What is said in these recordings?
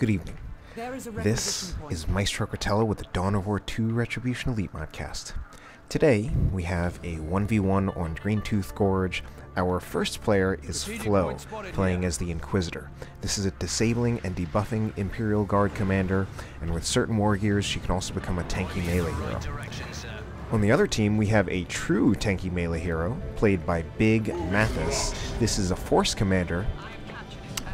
Good evening. This is Maestro Cratello with the Dawn of War 2 Retribution Elite Modcast. Today, we have a 1v1 on Greentooth Gorge. Our first player is Flo, playing as the Inquisitor. This is a disabling and debuffing Imperial Guard commander, and with certain war gears, she can also become a tanky melee hero. On the other team, we have a true tanky melee hero, played by Big Mathis. This is a Force Commander.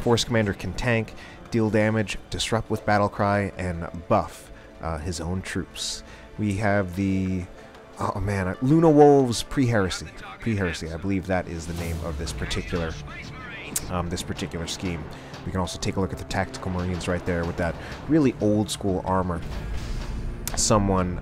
Force Commander can tank, deal damage, disrupt with Battlecry, and buff his own troops. We have the... oh man, Luna Wolves Pre-Heresy. Pre-Heresy, I believe that is the name of this particular scheme. We can also take a look at the Tactical Marines right there with that really old school armor. Someone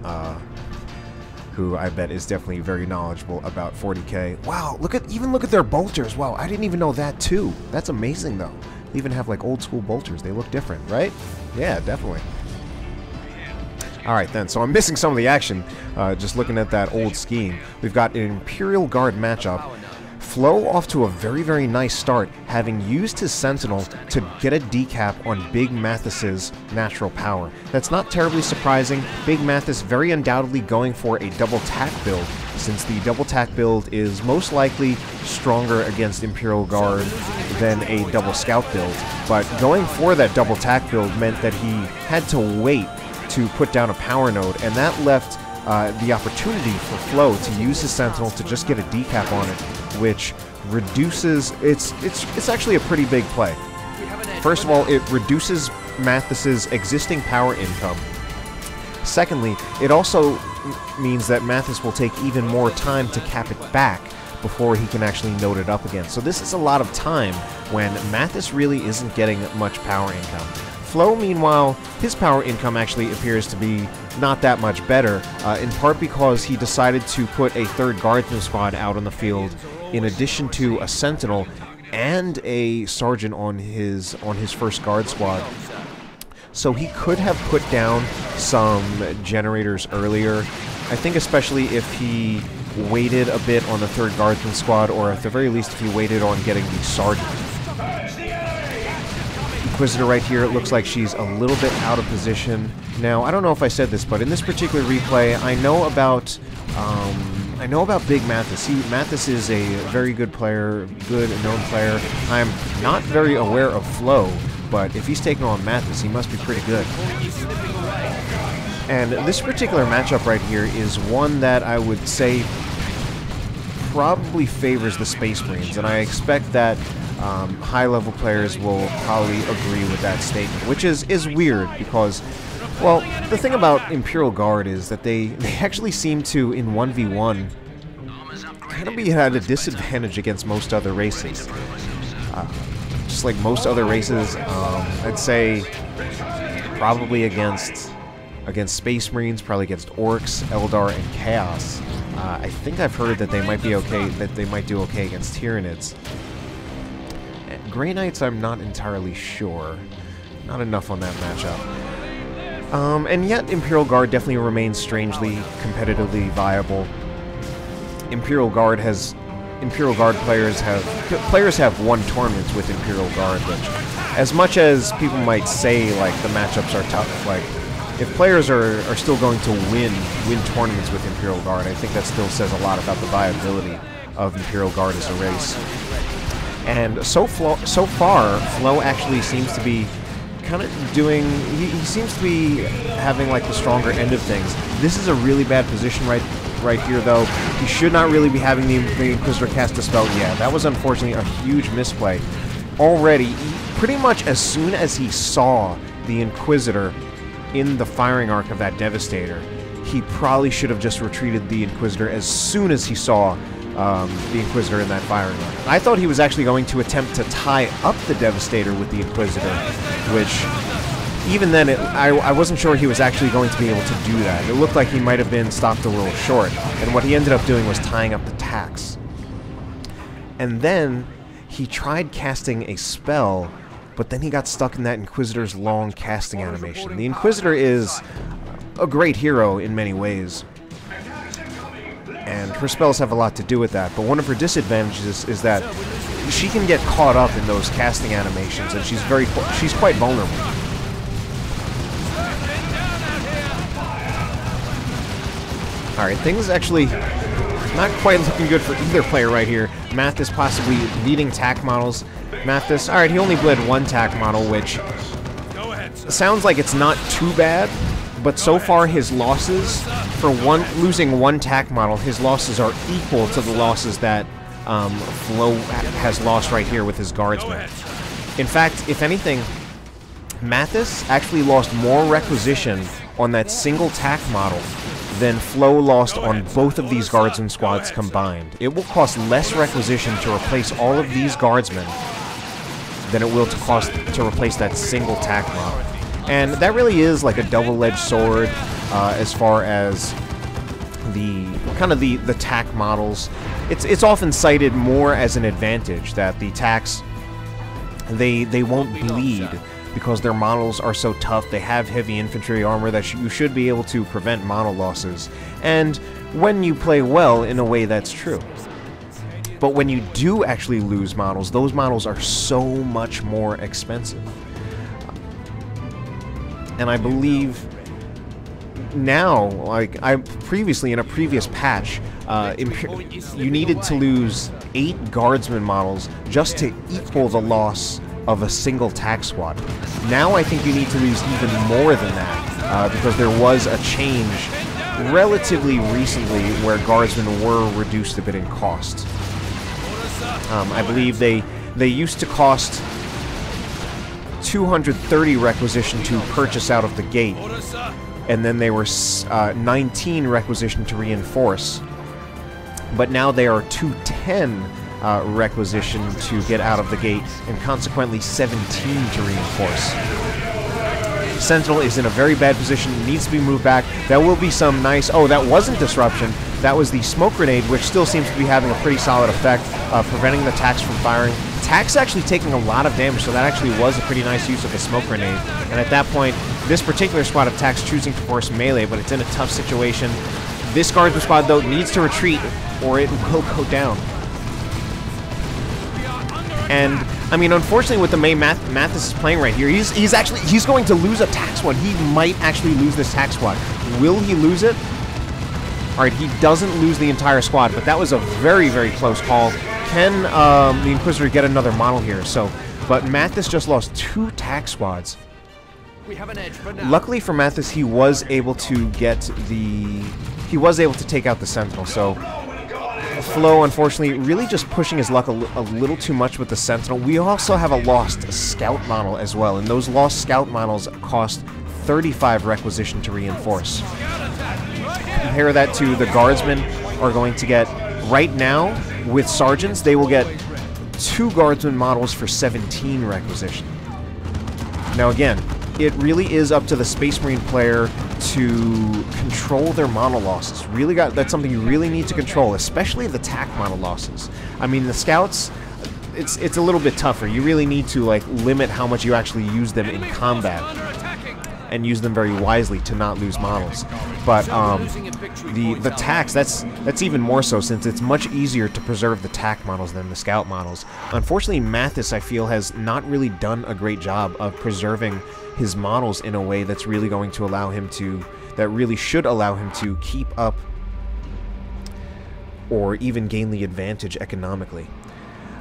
who I bet is definitely very knowledgeable about 40k. Wow, look at their bolters. Wow, I didn't even know that too. That's amazing though. They even have like old school bolters. They look different, right? Yeah, definitely. Alright then, so I'm missing some of the action, just looking at that old scheme. We've got an Imperial Guard matchup. Flo off to a very, very nice start, having used his Sentinel to get a decap on Big Mathis's natural power. That's not terribly surprising. Big Mathis very undoubtedly going for a double tack build, since the double tack build is most likely stronger against Imperial Guard than a double scout build. But going for that double tack build meant that he had to wait to put down a power node, and that left the opportunity for Flo to use his Sentinel to just get a decap on it, which reduces... It's actually a pretty big play. First of all, it reduces Mathis's existing power income. Secondly, it also means that Mathis will take even more time to cap it back before he can actually node it up again. So this is a lot of time when Mathis really isn't getting much power income. Flo, meanwhile, his power income actually appears to be not that much better, in part because he decided to put a third guardsman squad out on the field, in addition to a sentinel and a sergeant on his first guard squad. So he could have put down some generators earlier. I think especially if he waited a bit on the third guardsman squad, or at the very least if he waited on getting the sergeant. Inquisitor right here, it looks like she's a little bit out of position. Now, I don't know if I said this, but in this particular replay, I know about Big Mathis. Mathis is a very good player, good and known player. I'm not very aware of Flo, but if he's taking on Mathis, he must be pretty good. And this particular matchup right here is one that I would say probably favors the Space Marines, and I expect that high-level players will probably agree with that statement, which is weird because, well, the thing about Imperial Guard is that they actually seem to, in 1v1, kind of be at a disadvantage against most other races. Just like most other races, I'd say probably against Space Marines, probably against Orcs, Eldar, and Chaos. I think I've heard that they might be okay, that they might do okay against Tyranids. Grey Knights, I'm not entirely sure. Not enough on that matchup. And yet, Imperial Guard definitely remains strangely competitively viable. Imperial Guard players have won tournaments with Imperial Guard, which, as much as people might say like the matchups are tough, like if players are still going to win tournaments with Imperial Guard, I think that still says a lot about the viability of Imperial Guard as a race. And so far, Flo actually seems to be kind of doing... He seems to be having, like, the stronger end of things. This is a really bad position right here, though. He should not really be having the Inquisitor cast a spell. Yeah, that was unfortunately a huge misplay. Already, pretty much as soon as he saw the Inquisitor in the firing arc of that Devastator, he probably should have just retreated the Inquisitor as soon as he saw the Inquisitor in that firing arc. I thought he was actually going to attempt to tie up the Devastator with the Inquisitor, which, even then, I wasn't sure he was actually going to be able to do that. It looked like he might have been stopped a little short, and what he ended up doing was tying up the tacks. And then, he tried casting a spell, but then he got stuck in that Inquisitor's long casting animation. The Inquisitor is a great hero in many ways, and her spells have a lot to do with that, but one of her disadvantages is that she can get caught up in those casting animations, and she's quite vulnerable. Alright, things actually not quite looking good for either player right here. Mathis possibly leading tack models. Mathis, alright, he only bled one tack model, which sounds like it's not too bad, but so far his losses, for losing one tack model, his losses are equal to the losses that Flo has lost right here with his guardsmen. In fact, if anything, Mathis actually lost more requisition on that single tack model than Flo lost on both of these guardsman squads combined. It will cost less requisition to replace all of these guardsmen than it will to cost to replace that single tack model. And that really is like a double-edged sword as far as the the tack models. It's often cited more as an advantage that the tacks they won't bleed because their models are so tough. They have heavy infantry armor that you should be able to prevent model losses. And when you play well, in a way, that's true. But when you do actually lose models, those models are so much more expensive. And I believe now, like previously in a previous patch, you needed to lose 8 guardsman models just to equal the loss of a single tack squad. Now I think you need to lose even more than that, because there was a change relatively recently where guardsmen were reduced a bit in cost. I believe they used to cost 230 requisition to purchase out of the gate, and then they were 19 requisition to reinforce. But now they are 210 requisition to get out of the gate, and consequently 17 to reinforce. Sentinel is in a very bad position, needs to be moved back. That will be some nice... Oh, that wasn't disruption. That was the smoke grenade, which still seems to be having a pretty solid effect, preventing the tacks from firing. Tacks actually taking a lot of damage, so that actually was a pretty nice use of the smoke grenade. And at that point, this particular squad of tacks choosing to force melee, but it's in a tough situation. This guardsman squad, though, needs to retreat, or it will go down. And, I mean, unfortunately, with the way Mathis is playing right here, he's going to lose a tack squad. He might actually lose this tack squad. Will he lose it? Alright, he doesn't lose the entire squad, but that was a very, very close call. Can the Inquisitor get another model here? But Mathis just lost 2 tack squads. We have an edge for now. Luckily for Mathis, he was able to take out the Sentinel, so Flo, unfortunately, really just pushing his luck a little too much with the Sentinel. We also have a lost Scout model as well, and those lost Scout models cost 35 requisition to reinforce. Compare that to the Guardsmen are going to get, right now, with Sergeants, they will get 2 Guardsman models for 17 requisition. Now again, it really is up to the Space Marine player to control their model losses. That's something you really need to control, especially the tack model losses. I mean, the Scouts, it's a little bit tougher. You really need to like limit how much you actually use them in combat and use them very wisely to not lose models. But the tacks, that's even more so, since it's much easier to preserve the tack models than the Scout models. Unfortunately, Mathis, I feel, has not really done a great job of preserving his models in a way that's really going to allow him to, that really should allow him to keep up or even gain the advantage economically.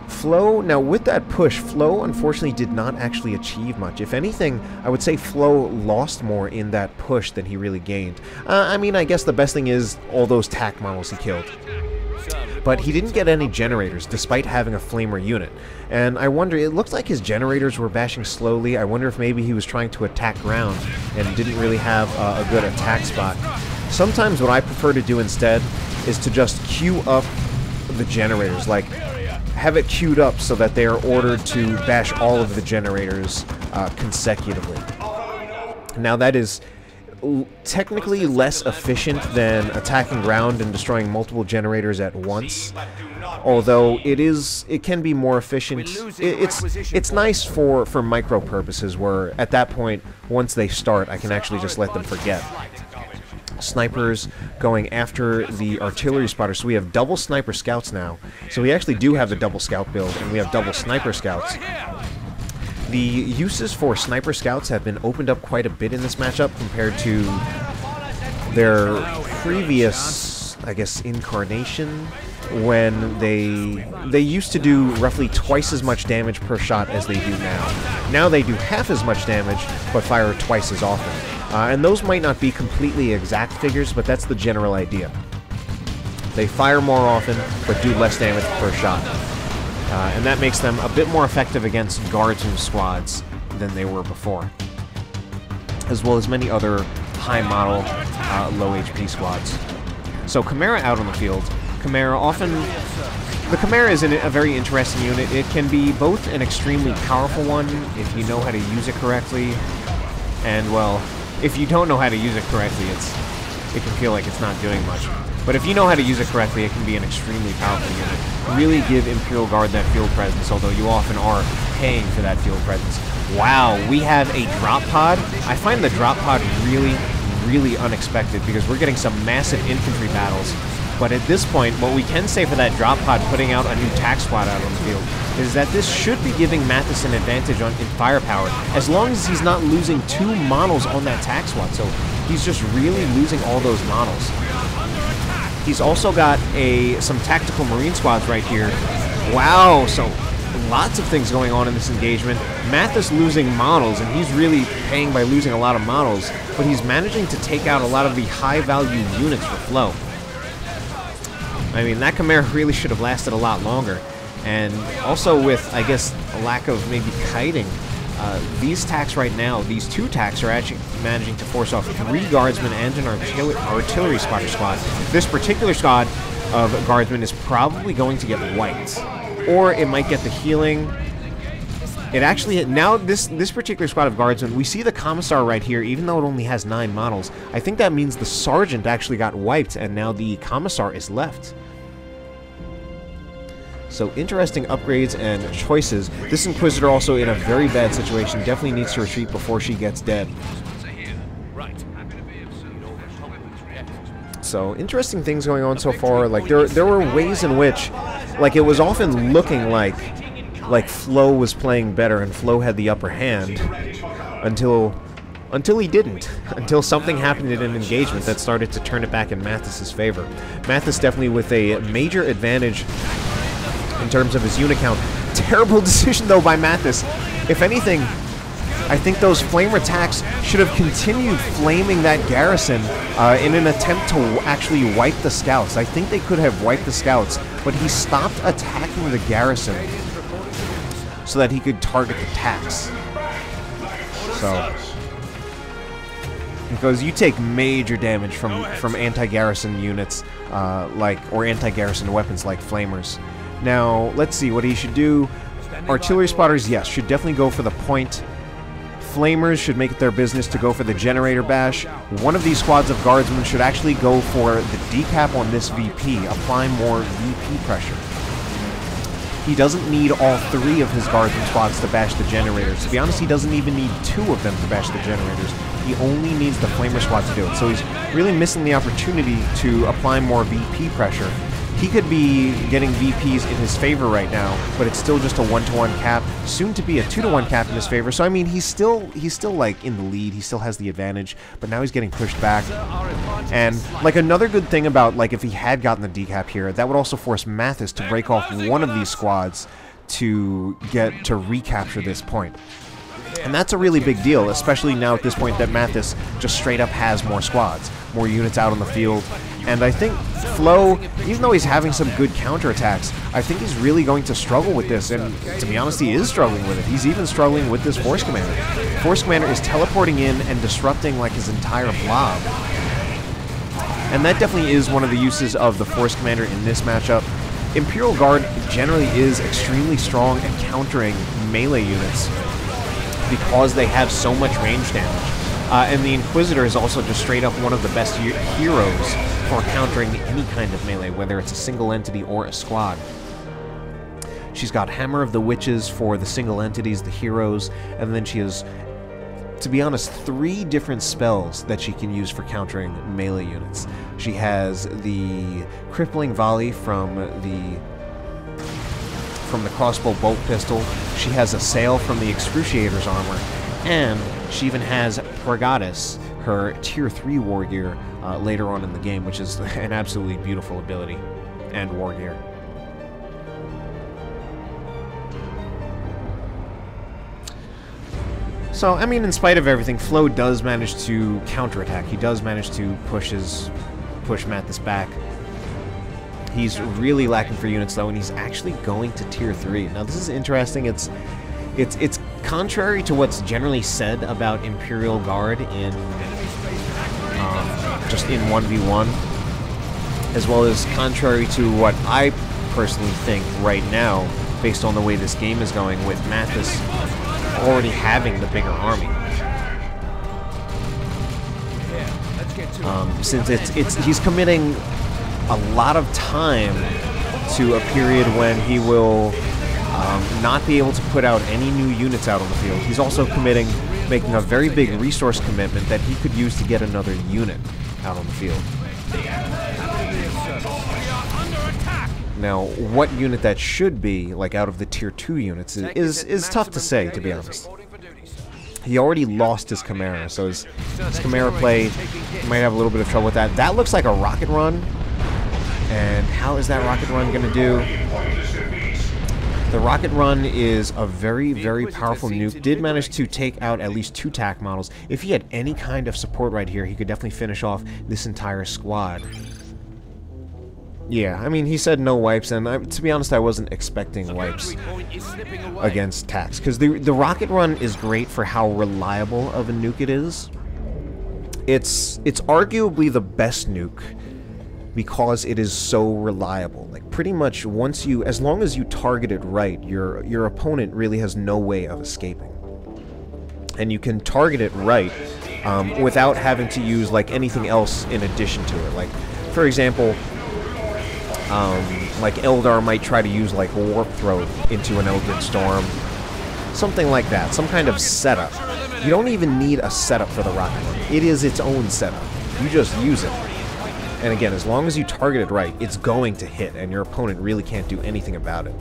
Flo, now with that push, Flo unfortunately did not actually achieve much. If anything, I would say Flo lost more in that push than he really gained. I mean, I guess the best thing is all those tack models he killed. But he didn't get any generators, despite having a flamer unit. And I wonder, it looks like his generators were bashing slowly. I wonder if maybe he was trying to attack ground and didn't really have a good attack spot. Sometimes what I prefer to do instead is to just queue up the generators, like have it queued up so that they are ordered to bash all of the generators consecutively. Now that is technically less efficient than attacking ground and destroying multiple generators at once, although it can be more efficient. It's nice for micro purposes, where at that point, once they start, I can actually just let them forget. Snipers going after the artillery spotters, so we have double sniper scouts now. So we actually do have the double scout build, and we have double sniper scouts. The uses for sniper scouts have been opened up quite a bit in this matchup compared to their previous, I guess, incarnation, when they used to do roughly twice as much damage per shot as they do now. Now they do half as much damage, but fire twice as often. And those might not be completely exact figures, but that's the general idea. They fire more often, but do less damage per shot. And that makes them a bit more effective against guardsman squads than they were before, as well as many other high-model, low HP squads. So Chimera out on the field. Chimera often... The Chimera is a very interesting unit. It can be both an extremely powerful one if you know how to use it correctly, and, well, if you don't know how to use it correctly, it can feel like it's not doing much. But if you know how to use it correctly, it can be an extremely powerful unit. Really give Imperial Guard that field presence, although you often are paying for that field presence. Wow, we have a drop pod. I find the drop pod really, really unexpected because we're getting some massive infantry battles. But at this point, what we can say for that drop pod putting out a new tack squad out on the field is that this should be giving Mathis an advantage in firepower, as long as he's not losing 2 models on that tack squad. So he's just really losing all those models. He's also got some tactical marine squads right here. Wow, so lots of things going on in this engagement. Mathis losing models, and he's really paying by losing a lot of models, but he's managing to take out a lot of the high-value units for Flow. I mean, that Chimera really should have lasted a lot longer. And also with, I guess, a lack of maybe kiting, these tacks right now, these 2 tacks are actually managing to force off 3 guardsmen and an artillery spotter squad. This particular squad of guardsmen is probably going to get wiped. Or it might get the healing. It actually, now this particular squad of guardsmen, we see the commissar right here, even though it only has 9 models. I think that means the sergeant actually got wiped, and now the commissar is left. So interesting upgrades and choices. This Inquisitor also in a very bad situation, definitely needs to retreat before she gets dead. So interesting things going on so far. Like there were ways in which, like, it was often looking like Flo was playing better and Flo had the upper hand until he didn't. Until something happened in an engagement that started to turn it back in Mathis's favor. Mathis definitely with a major advantage in terms of his unit count. Terrible decision, though, by Mathis. If anything, I think those flamer attacks should have continued flaming that garrison in an attempt to actually wipe the scouts. I think they could have wiped the scouts, but he stopped attacking the garrison so that he could target the tacks. So, because you take major damage from anti-garrison units, or anti-garrison weapons like flamers. Now, let's see what he should do. Artillery spotters, yes, should definitely go for the point. Flamers should make it their business to go for the generator bash. One of these squads of guardsmen should actually go for the decap on this VP, apply more VP pressure. He doesn't need all 3 of his guardsmen squads to bash the generators. To be honest, he doesn't even need 2 of them to bash the generators. He only needs the flamer squad to do it. So he's really missing the opportunity to apply more VP pressure. He could be getting VPs in his favor right now, but it's still just a 1-to-1 cap, soon to be a 2-to-1 cap in his favor. So I mean, he's still like in the lead. He still has the advantage, but now he's getting pushed back. And like another good thing about, like, if he had gotten the decap here, that would also force Mathis to break off one of these squads to get to recapture this point. And that's a really big deal, especially now at this point that Mathis just straight up has more squads, more units out on the field. And I think Flo, even though he's having some good counterattacks, I think he's really going to struggle with this. And to be honest, he is struggling with it. He's even struggling with this Force Commander. Force Commander is teleporting in and disrupting like his entire blob. And that definitely is one of the uses of the Force Commander in this matchup. Imperial Guard generally is extremely strong at countering melee units because they have so much range damage. And the Inquisitor is also just straight up one of the best heroes for countering any kind of melee, whether it's a single entity or a squad. She's got Hammer of the Witches for the single entities, the heroes, and then she has, to be honest, 3 different spells that she can use for countering melee units. She has the Crippling Volley from the crossbow bolt pistol. She has Assail from the Excruciator's armor, and she even has Pregatus, her tier 3 war gear, later on in the game, which is an absolutely beautiful ability and war gear. So, I mean, in spite of everything, Flo does manage to counterattack. He does manage to push Mathis back. He's really lacking for units, though, and he's actually going to tier 3. Now, this is interesting. It's contrary to what's generally said about Imperial Guard in just in 1v1, as well as contrary to what I personally think right now, based on the way this game is going, with Mathis already having the bigger army. Since he's committing a lot of time to a period when he will not be able to put out any new units out on the field. He's also making a very big resource commitment that he could use to get another unit out on the field. Now, what unit that should be, like out of the tier 2 units, is tough to say, to be honest. He already lost his Chimera, so his Chimera play might have a little bit of trouble with that. That looks like a rocket run, and how is that rocket run going to do? The rocket run is a very, very powerful nuke. Did manage to take out at least 2 TAC models. If he had any kind of support right here, he could definitely finish off this entire squad. Yeah, I mean, he said no wipes, and to be honest, I wasn't expecting wipes against TACs, because the rocket run is great for how reliable of a nuke it is. It's arguably the best nuke because it is so reliable. Like, pretty much as long as you target it right, your opponent really has no way of escaping. And you can target it right without having to use like anything else in addition to it. Like, for example, like Eldar might try to use like Warp Throw into an Eldritch Storm. Something like that. Some kind of setup. You don't even need a setup for the rocket run. It is its own setup. You just use it. And again, as long as you target it right, it's going to hit, and your opponent really can't do anything about it.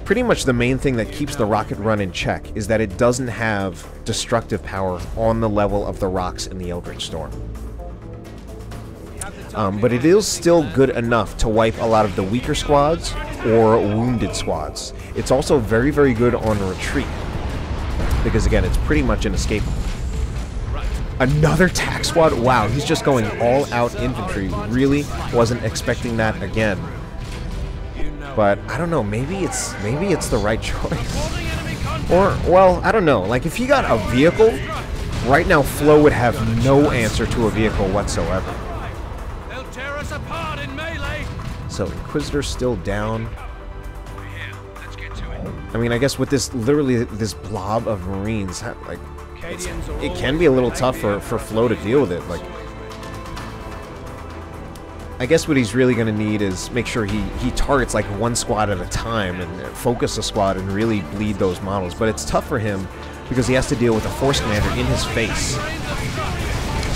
Pretty much the main thing that keeps the rocket run in check is that it doesn't have destructive power on the level of the rocks in the Eldritch Storm. But it is still good enough to wipe a lot of the weaker squads or wounded squads. It's also very, very good on retreat, because again, it's pretty much inescapable. Another TAC squad? Wow, he's just going all-out infantry. Really wasn't expecting that again. But I don't know, maybe it's the right choice. Or, well, I don't know. Like, if he got a vehicle, right now Flo would have no answer to a vehicle whatsoever. So Inquisitor's still down. I mean, I guess with this, literally this blob of Marines, like, it can be a little tough for Flo to deal with it. Like, I guess what he's really going to need is make sure he targets like one squad at a time and focus a squad and really bleed those models. But it's tough for him because he has to deal with a Force Commander in his face.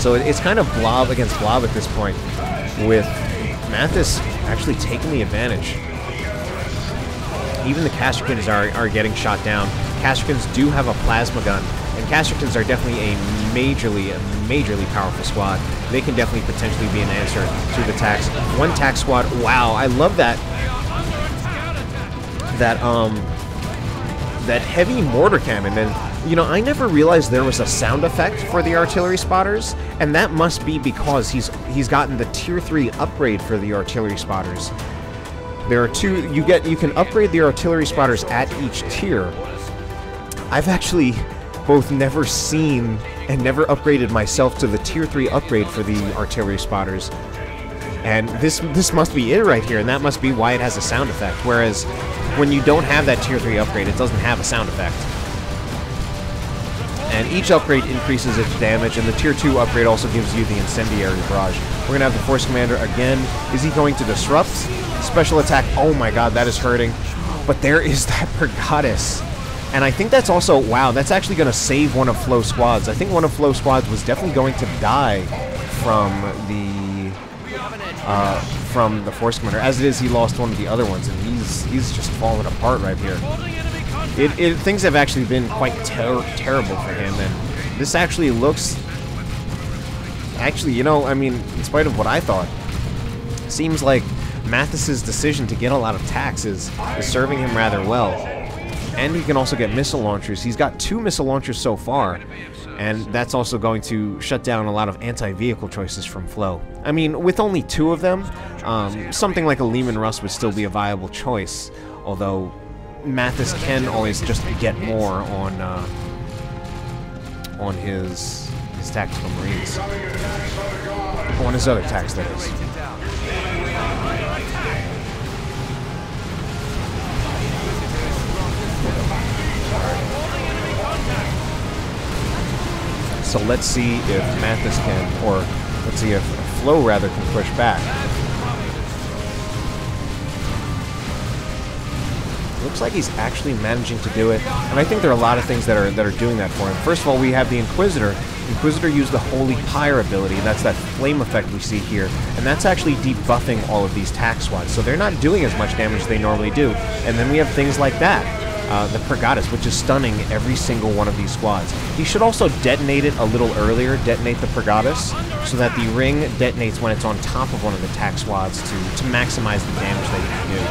So it's kind of blob against blob at this point, with Mathis actually taking the advantage. Even the Castricans are getting shot down. Castricans do have a plasma gun, and Castricans are definitely a majorly powerful squad. They can definitely potentially be an answer to the TACs. One TAC squad, wow, I love that heavy mortar cannon. And you know, I never realized there was a sound effect for the artillery spotters, and that must be because he's gotten the tier 3 upgrade for the artillery spotters. There are two, you can upgrade the artillery spotters at each tier. I've actually both never seen and never upgraded myself to the tier 3 upgrade for the artillery spotters. And this must be it right here, and that must be why it has a sound effect. Whereas when you don't have that tier 3 upgrade, it doesn't have a sound effect. And each upgrade increases its damage, and the tier 2 upgrade also gives you the incendiary barrage. We're gonna have the Force Commander again. Is he going to disrupt? Special attack, oh my god, that is hurting. But there is that Per Goddess. And I think that's also, wow, that's actually going to save one of Flo's squads. I think one of Flo's squads was definitely going to die from the Force Commander. As it is, he lost one of the other ones, and he's just falling apart right here. Things have actually been quite terrible for him, and this actually looks Actually, you know, I mean, in spite of what I thought, seems like Mathis's decision to get a lot of attacks is serving him rather well. And he can also get missile launchers. He's got 2 missile launchers so far, and that's also going to shut down a lot of anti-vehicle choices from Flo. I mean, with only 2 of them, something like a Lehman Russ would still be a viable choice, although Mathis can always just get more on his tactical marines. On his other attacks, that is. So let's see if Mathis can, or let's see if Flo rather can push back. Looks like he's actually managing to do it, and I think there are a lot of things that are doing that for him. First of all, we have the Inquisitor. Inquisitor used the Holy Pyre ability, and that's that flame effect we see here, and that's actually debuffing all of these tack squads, so they're not doing as much damage as they normally do. And then we have things like that. The Per Kiilstofte, which is stunning every single one of these squads. He should also detonate it a little earlier, detonate the Per Kiilstofte, so that the ring detonates when it's on top of one of the attack squads to maximize the damage that he can do.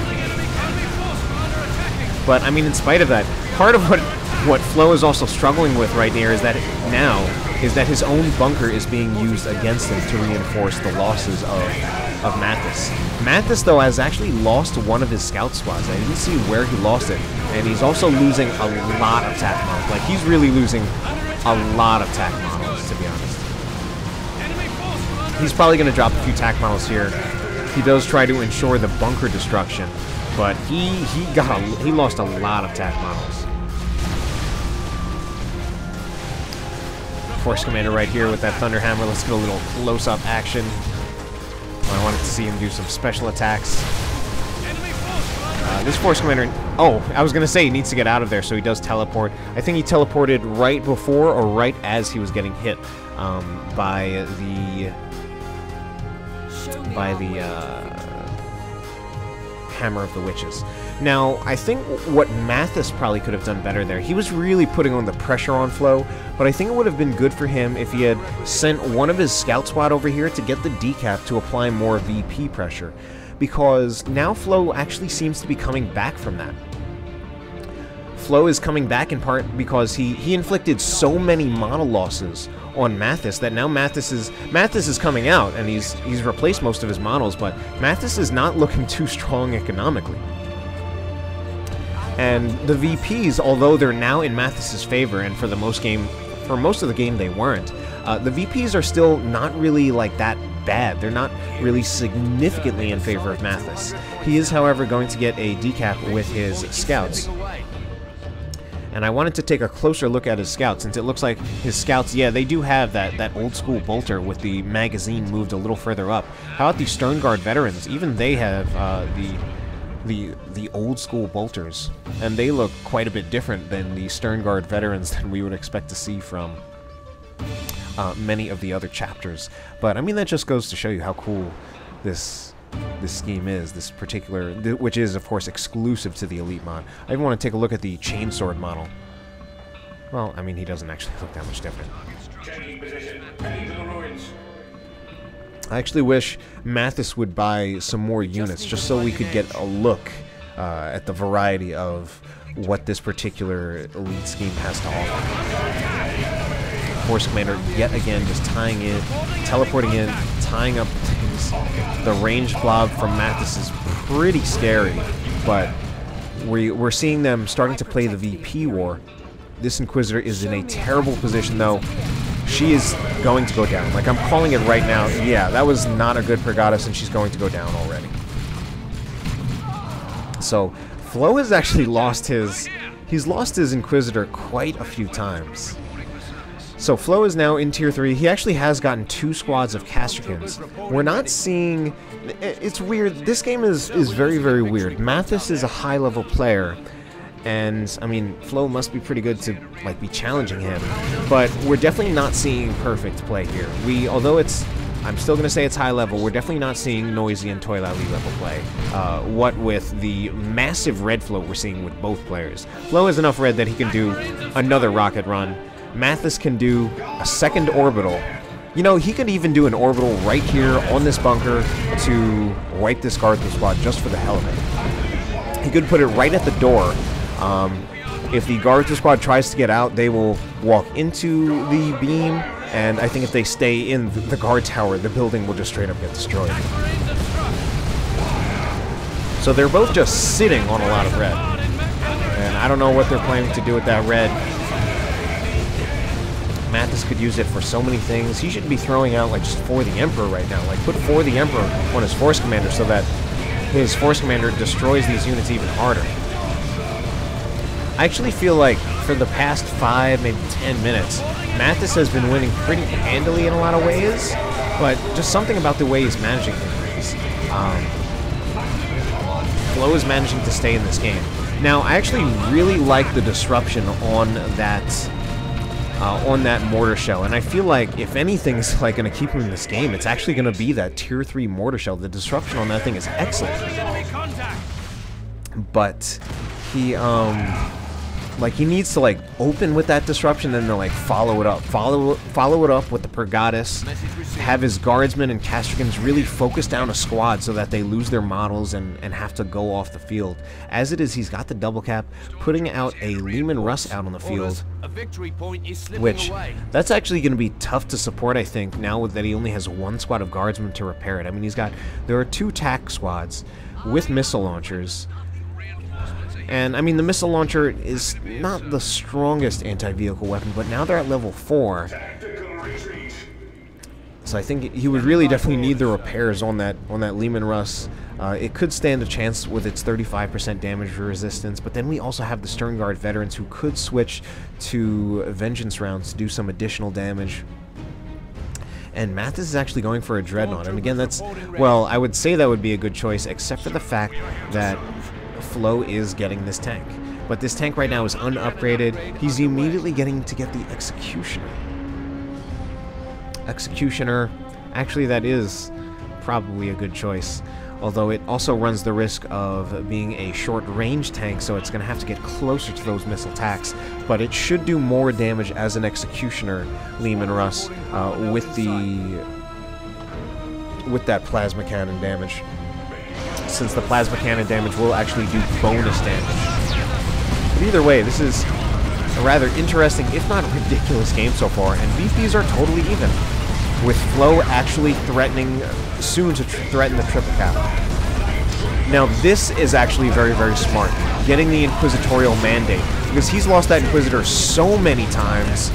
But, I mean, in spite of that, part of what Flo is also struggling with right here is that his own bunker is being used against him to reinforce the losses of Mathis. Mathis, though, has actually lost one of his scout squads. I didn't see where he lost it. And he's also losing a lot of tack models. Like, he's really losing a lot of tack models, to be honest. He's probably going to drop a few tack models here. He does try to ensure the bunker destruction, but he lost a lot of tack models. Force Commander right here with that Thunder Hammer. Let's get a little close-up action. I wanted to see him do some special attacks. This Force Commander... Oh, I was going to say he needs to get out of there, so he does teleport. I think he teleported right before or right as he was getting hit by the Hammer of the Witches. Now, I think what Mathis probably could have done better there, he was really putting on the pressure on Flo, but I think it would have been good for him if he had sent one of his scout squad over here to get the decap to apply more VP pressure, because now Flo actually seems to be coming back from that. Flo is coming back in part because he inflicted so many model losses on Mathis that now Mathis is coming out, and he's replaced most of his models, but Mathis is not looking too strong economically. And the VPs, although they're now in Mathis's favor, and for most of the game they weren't, the VPs are still not really like that bad. They're not really significantly in favor of Mathis. He is, however, going to get a decap with his scouts. And I wanted to take a closer look at his scouts, since it looks like his scouts, yeah, they do have that old school bolter with the magazine moved a little further up. How about the Stern Guard veterans? Even they have the old school bolters, and they look quite a bit different than the Stern Guard veterans that we would expect to see from many of the other chapters. But I mean, that just goes to show you how cool this scheme is, this particular, which is of course exclusive to the Elite mod. I even want to take a look at the Chainsword model. Well, I mean, he doesn't actually look that much different. I actually wish Mathis would buy some more units just so we could get a look at the variety of what this particular Elite scheme has to offer. Force Commander yet again just tying in, teleporting in, tying up things. The ranged blob from Mathis is pretty scary, but we're seeing them starting to play the VP war. This Inquisitor is in a terrible position, though. She is going to go down. Like, I'm calling it right now. Yeah, that was not a good Per Kiilstofte, and she's going to go down already. So, Flo has actually lost his... He's lost his Inquisitor quite a few times. So Flo is now in Tier 3. He actually has gotten 2 squads of Castricans. We're not seeing... It's weird. This game is very, very weird. Mathis is a high-level player, and, I mean, Flo must be pretty good to, like, be challenging him. But we're definitely not seeing perfect play here. Although it's... I'm still going to say it's high level, we're definitely not seeing Noisy and Toilali level play. What with the massive red float we're seeing with both players. Flo has enough red that he can do another rocket run. Mathis can do a second orbital, You know, he could even do an orbital right here on this bunker to wipe this Guard squad just for the hell of it. He could put it right at the door. If the Guard squad tries to get out, they will walk into the beam, and I think if they stay in the guard tower, the building will just straight up get destroyed. So they're both just sitting on a lot of red. And I don't know what they're planning to do with that red. Mathis could use it for so many things. He should be throwing out like just For the Emperor right now. Like put For the Emperor on his Force Commander so that his Force Commander destroys these units even harder. I actually feel like for the past 5, maybe 10 minutes, Mathis has been winning pretty handily in a lot of ways, but just something about the way he's managing things. Flo is managing to stay in this game. Now, I actually really like the disruption on that mortar shell, and I feel like if anything's like going to keep him in this game, it's actually going to be that tier 3 mortar shell. The disruption on that thing is excellent. But he he needs to like open with that disruption and then like follow it up with the Per Goddess, have his guardsmen and castricans really focus down a squad so that they lose their models and have to go off the field. As it is, he's got the double cap, putting out a Lehman Russ out on the field, which that's actually going to be tough to support, I think, now that he only has 1 squad of guardsmen to repair it. I mean, there are 2 tac squads with missile launchers. And, I mean, the missile launcher is not the strongest anti-vehicle weapon, but now they're at level 4. So I think he would really definitely need the repairs on that Lehman Russ. It could stand a chance with its 35% damage resistance, but then we also have the Stern Guard veterans who could switch to Vengeance rounds to do some additional damage. And Mathis is actually going for a Dreadnought, and again, well, I would say that would be a good choice, except for the fact that Flo is getting this tank. But this tank right now is unupgraded. He's immediately getting to get the Executioner. Actually, that is probably a good choice. Although it also runs the risk of being a short-range tank, so it's going to have to get closer to those missile attacks. But it should do more damage as an Executioner, Lehman Russ, with that plasma cannon damage. Since the plasma cannon damage will actually do bonus damage. But either way, this is a rather interesting, if not ridiculous, game so far, and VPs are totally even, with Flo actually soon to threaten the triple cap. Now this is actually very, very smart, getting the Inquisitorial Mandate, because he's lost that Inquisitor so many times.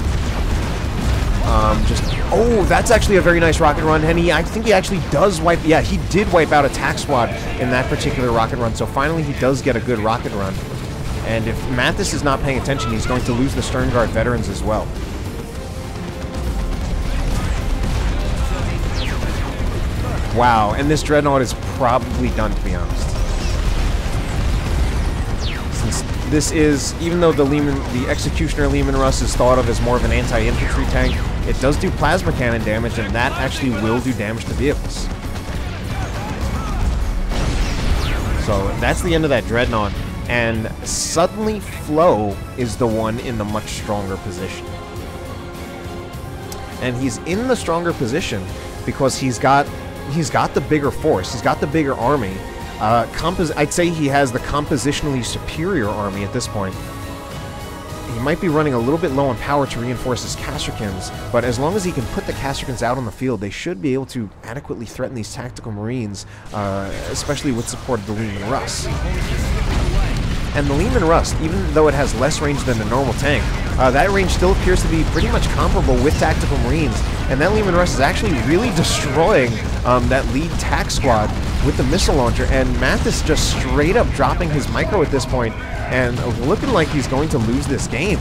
Oh, that's actually a very nice rocket run, and I think he actually does he did wipe out a tac squad in that particular rocket run, so finally he does get a good rocket run. And if Mathis is not paying attention, he's going to lose the Stern Guard veterans as well. Wow, and this Dreadnought is probably done, to be honest. Since this is, even though the Executioner Lehman Russ is thought of as more of an anti-infantry tank, it does do plasma cannon damage, and that actually will do damage to vehicles. So that's the end of that Dreadnought, and suddenly Flo is the one in the much stronger position. And he's in the stronger position because he's got the bigger force, he's got the bigger army. I'd say he has the compositionally superior army at this point. He might be running a little bit low on power to reinforce his Castricans, but as long as he can put the Castricans out on the field, they should be able to adequately threaten these tactical marines, especially with support of the Lehman Russ. And the Lehman Russ, even though it has less range than the normal tank, that range still appears to be pretty much comparable with tactical marines, and that Lehman Russ is actually really destroying that lead tac squad with the missile launcher, and Mathis just straight up dropping his micro at this point, and looking like he's going to lose this game.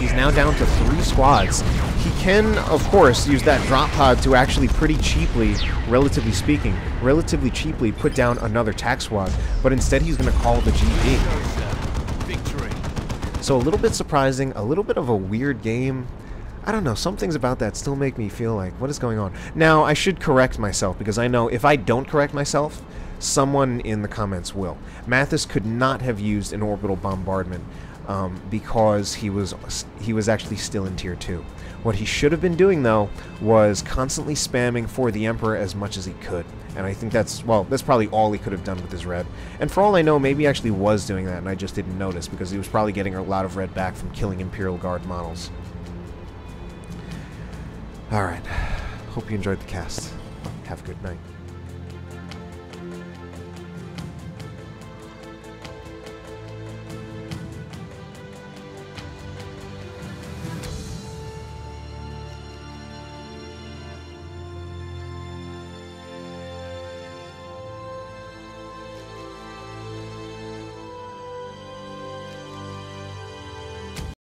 He's now down to 3 squads. He can, of course, use that drop pod to actually pretty cheaply, relatively cheaply put down another tac squad, but instead he's going to call the GG. So a little bit surprising, a little bit of a weird game. I don't know, some things about that still make me feel like, what is going on? Now, I should correct myself, because I know if I don't correct myself, someone in the comments will. Mathis could not have used an orbital bombardment. because he was actually still in Tier 2. What he should have been doing, though, was constantly spamming for the Emperor as much as he could. And I think that's probably all he could have done with his red. And for all I know, maybe he actually was doing that and I just didn't notice, because he was probably getting a lot of red back from killing Imperial Guard models. Alright. Hope you enjoyed the cast. Have a good night.